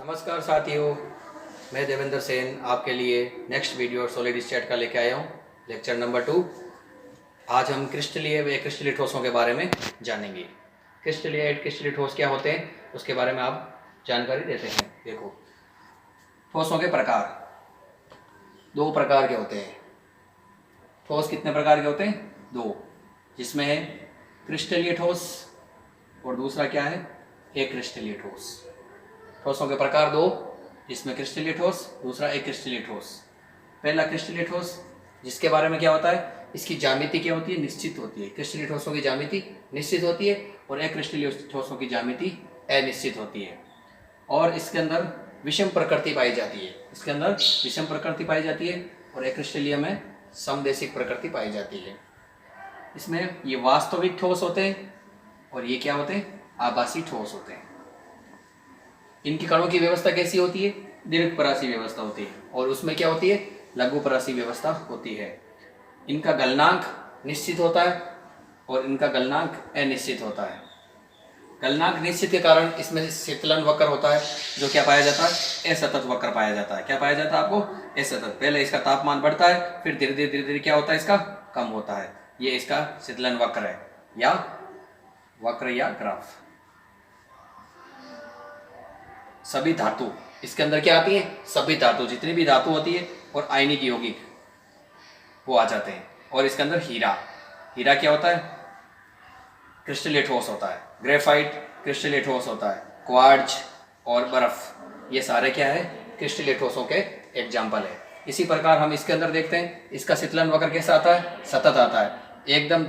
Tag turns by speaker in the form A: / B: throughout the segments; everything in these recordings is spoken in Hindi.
A: नमस्कार साथियों, मैं देवेंद्र सेन आपके लिए नेक्स्ट वीडियो सॉलिड स्टेट का लेके आया हूँ। Lecture number 2। आज हम क्रिस्टलीय व क्रिस्टलीय ठोसों के बारे में जानेंगे। क्रिस्टलीय क्रिस्टलीय ठोस क्या होते हैं उसके बारे में आप जानकारी देते हैं। देखो, ठोसों के प्रकार 2 प्रकार के होते हैं। ठोस कितने प्रकार के होते हैं? 2, जिसमें है क्रिस्टलीय ठोस और दूसरा क्या है? अक्रिस्टलीय ठोस। ठोसों के प्रकार 2, जिसमें क्रिस्टलीय ठोस, दूसरा अक्रिस्टलीय ठोस। पहला क्रिस्टलीय ठोस, जिसके बारे में क्या होता है, इसकी ज्यामिति क्या होती है? निश्चित होती है। क्रिस्टलीय ठोसों की ज्यामिति निश्चित होती है और अक्रिस्टलीय ठोसों की ज्यामिति अनिश्चित होती है। और इसके अंदर विषम प्रकृति पाई जाती है। इसके अंदर विषम प्रकृति पाई जाती है और अक्रिस्टलीय में समदेशिक प्रकृति पाई जाती है। इसमें ये वास्तविक ठोस होते हैं और ये क्या होते हैं? आभासी ठोस होते हैं। इनकी कणों की व्यवस्था कैसी होती है? दीर्घपरासी व्यवस्था होती है और उसमें क्या होती है? लघुपरासी व्यवस्था होती है। इनका गलनांक निश्चित होता है और इनका गलनांक अनिश्चित होता है। गलनांक निश्चित के कारण इसमें शीतलन वक्र होता है, जो क्या पाया जाता है? असतत वक्र पाया जाता है। क्या पाया जाता है आपको? असतत। पहले इसका तापमान बढ़ता है, फिर धीरे धीरे क्या होता है? इसका कम होता है। ये इसका शीतलन वक्र है या वक्र या ग्राफ। सभी धातु इसके अंदर क्या आती है? सभी धातु, जितनी भी धातु होती है और आयनिक यौगिक वो आ जाते हैं। और इसके अंदर हीरा क्या होता है? क्रिस्टलीय ठोस होता है। ग्रेफाइट क्रिस्टलीय ठोस होता है। क्वार्ट्ज और बर्फ, ये सारे क्या है? क्रिस्टलीय ठोसों के एग्जाम्पल है। इसी प्रकार हम इसके अंदर देखते हैं, इसका शीतलन वक्र कैसा आता है? सतत आता है, एकदम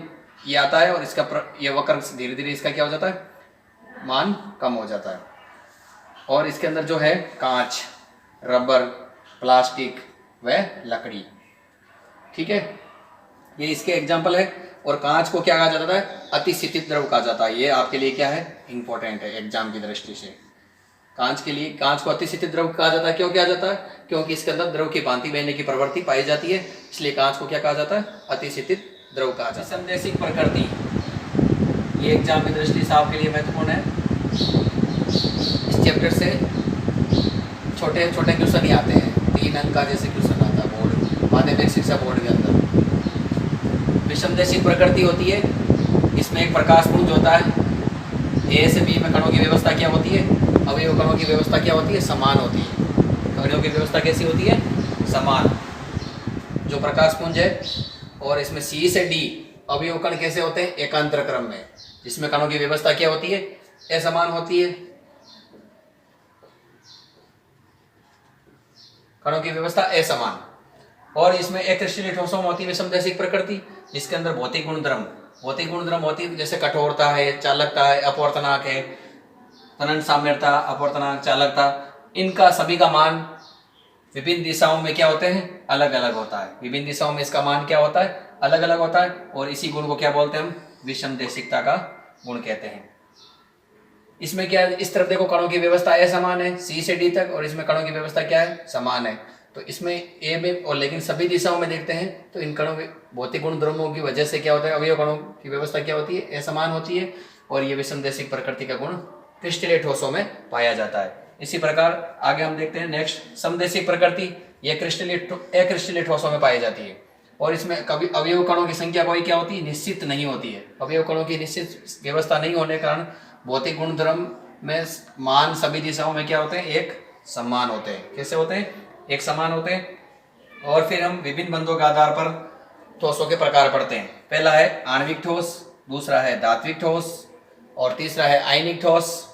A: ये आता है और इसका ये वक्र धीरे धीरे इसका क्या हो जाता है? मान कम हो जाता है। और इसके अंदर जो है कांच, रबर, प्लास्टिक व लकड़ी, ठीक है, ये इसके एग्जाम्पल है। और कांच को क्या कहा जाता है? अतिशीतित द्रव कहा जाता है। ये आपके लिए क्या है? इंपॉर्टेंट है एग्जाम की दृष्टि से। कांच के लिए कांच को अतिशीतित द्रव कहा जाता है। क्यों कहा जाता है? क्योंकि इसके अंदर द्रव की भांति बहने की प्रवृत्ति पाई जाती है, इसलिए कांच को क्या कहा जाता है? अतिशीतित द्रव कहा जाता है। समदेशिक प्रकृति, ये एग्जाम की दृष्टि से आपके लिए महत्वपूर्ण है। इस चैप्टर से छोटे छोटे क्वेश्चन ही आते हैं, 3 अंक का जैसे क्वेश्चन आता है बोर्ड, माध्यमिक शिक्षा बोर्ड के अंदर। विषमदेशिक प्रकृति होती है, इसमें एक प्रकाश पुंज होता है। ए से बी में कणों की व्यवस्था क्या होती है? अवयव कणों की व्यवस्था क्या होती है? समान होती है। कणों की व्यवस्था कैसी होती है? समान, जो प्रकाश पुंज है। और इसमें सी से डी अवयव कण कैसे होते हैं? एकांतर क्रम में, जिसमें कणों की व्यवस्था क्या होती है? असमान होती है। कणों की व्यवस्था असमान। और इसमें अक्रिस्टलीय ठोसों में होती है विषमदेशिक प्रकृति, जिसके अंदर भौतिक गुणधर्म होती है, जैसे कठोरता है, चालकता है, अपवर्तनांक है, तनन साम्यता, अपवर्तनांक, चालकता। इनका सभी का मान विभिन्न दिशाओं में क्या होते हैं? अलग अलग होता है। विभिन्न दिशाओं में इसका मान क्या होता है? अलग अलग होता है। और इसी गुण को क्या बोलते हैं हम? विषमदेशिकता का गुण कहते हैं। इसमें क्या है? इस तरफ देखो, कणों की व्यवस्था असमान है सी से डी तक, और इसमें कणों की व्यवस्था क्या है? समान है। तो इसमें ए में और लेकिन सभी दिशाओं में देखते हैं तो इन कणों भौतिक गुण धर्मों की वजह से क्या होता है? अवयव कणों की व्यवस्था क्या होती है? असमान होती है। और ये विषमदेशिक प्रकृति का गुण क्रिस्टलीय ठोसों में पाया जाता है। इसी प्रकार आगे हम देखते हैं नेक्स्ट, समदेशिक प्रकृति। यह अक्रिस्टलीय ठोसों में पाई जाती है। और इसमें कभी अवयव कणों की संख्या कोई क्या होती है? निश्चित नहीं होती है। अवयव कणों की निश्चित व्यवस्था नहीं होने के कारण भौतिक गुणधर्म में मान सभी दिशाओं में क्या होते हैं? एक समान होते हैं। कैसे होते हैं? एक समान होते हैं। और फिर हम विभिन्न बंधों के आधार पर ठोसों के प्रकार पढ़ते हैं। पहला है आणविक ठोस, दूसरा है धात्विक ठोस, और तीसरा है आयनिक ठोस,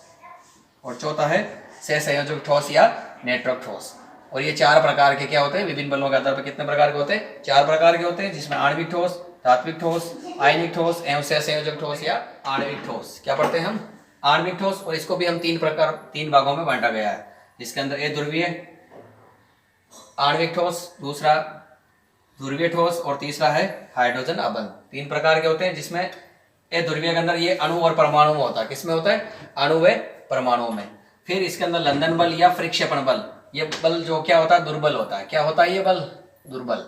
A: और चौथा है सहसंयोजक ठोस या नेटवर्क ठोस। और ये 4 प्रकार के क्या होते हैं? विभिन्न बलों के आधार पर कितने प्रकार के होते हैं? 4 प्रकार के होते हैं, जिसमें आणविक ठोस, धात्विक ठोस, आयनिक ठोस एवं सहसंयोजक ठोस या आणविक ठोस। क्या पढ़ते हैं हम? आणविक ठोस। और इसको भी हम 3 भागों में बांटा गया है, जिसके अंदर ए ध्रुवीय आणविक ठोस, दूसरा ध्रुवीय ठोस, और तीसरा है हाइड्रोजन अबंध। 3 प्रकार के होते हैं, जिसमें ए ध्रुवीय के अंदर ये अणु और परमाणु में होता है। किसमें होता है? अणु व परमाणु में। फिर इसके अंदर लंदन बल या फ्रिक्षेपण बल, ये बल जो क्या होता है? दुर्बल होता है। क्या होता है ये बल? दुर्बल।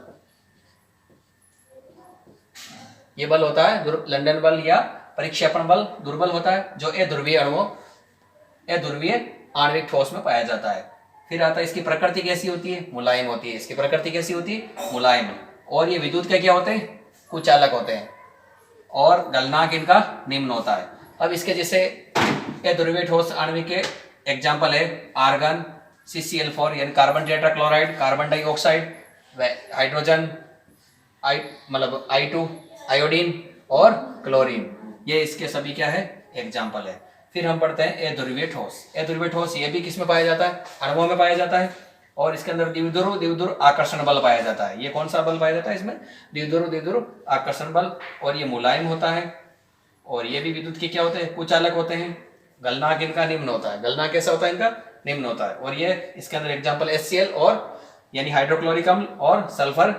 A: ये बल होता है लंदन बल या परिक्षेपण बल दुर्बल होता है, जो अध्रुवीय अणुओं, अध्रुवीय आणविक ठोस में पाया जाता है। फिर आता है इसकी प्रकृति कैसी होती है, मुलायम होती है। इसकी प्रकृति कैसी होती है, मुलायम। और ये विद्युत के क्या होते हैं, कुचालक होते हैं। और गलनांक इनका निम्न होता है। अब इसके जैसे अध्रुवीय ठोस आणविक के एग्जाम्पल है आर्गन, CCl4 यानी carbon tetrachloride, carbon dioxide, hydrogen मतलब I2 आयोडीन और क्लोरीन, ये इसके सभी क्या है, एग्जाम्पल है। फिर हम पढ़ते हैं अध्रुवीय ठोस। अध्रुवीय ठोस ये भी किसमें पाया जाता है, अणुओं में पाया जाता है। और इसके अंदर द्विध्रुव आकर्षण बल पाया जाता है। ये कौन सा बल पाया जाता है इसमें, द्विध्रुव आकर्षण बल। और ये मुलायम होता है। और ये भी विद्युत के क्या होते हैं, कुचालक होते हैं। गलनांक इनका निम्न होता है। गलनांक कैसा होता है इनका, निम्न होता है। और ये इसके अंदर एग्जाम्पल HCl और यानी हाइड्रोक्लोरिक अम्ल और सल्फर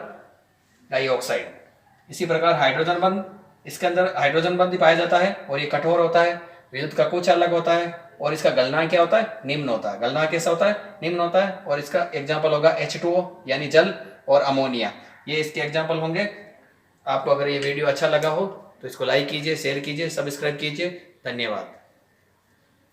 A: डाइऑक्साइड। इसी प्रकार हाइड्रोजन बंध, इसके अंदर हाइड्रोजन बंध पाया जाता है। और ये कठोर होता है, विद्युत का कुचालक होता है। और इसका गलनांक क्या होता है, निम्न होता है। गलनांक कैसा होता है, निम्न होता है। और इसका एग्जाम्पल होगा H2O यानी जल और अमोनिया, ये इसके एग्जाम्पल होंगे। आपको अगर ये वीडियो अच्छा लगा हो तो इसको लाइक कीजिए, शेयर कीजिए, सब्सक्राइब कीजिए। धन्यवाद।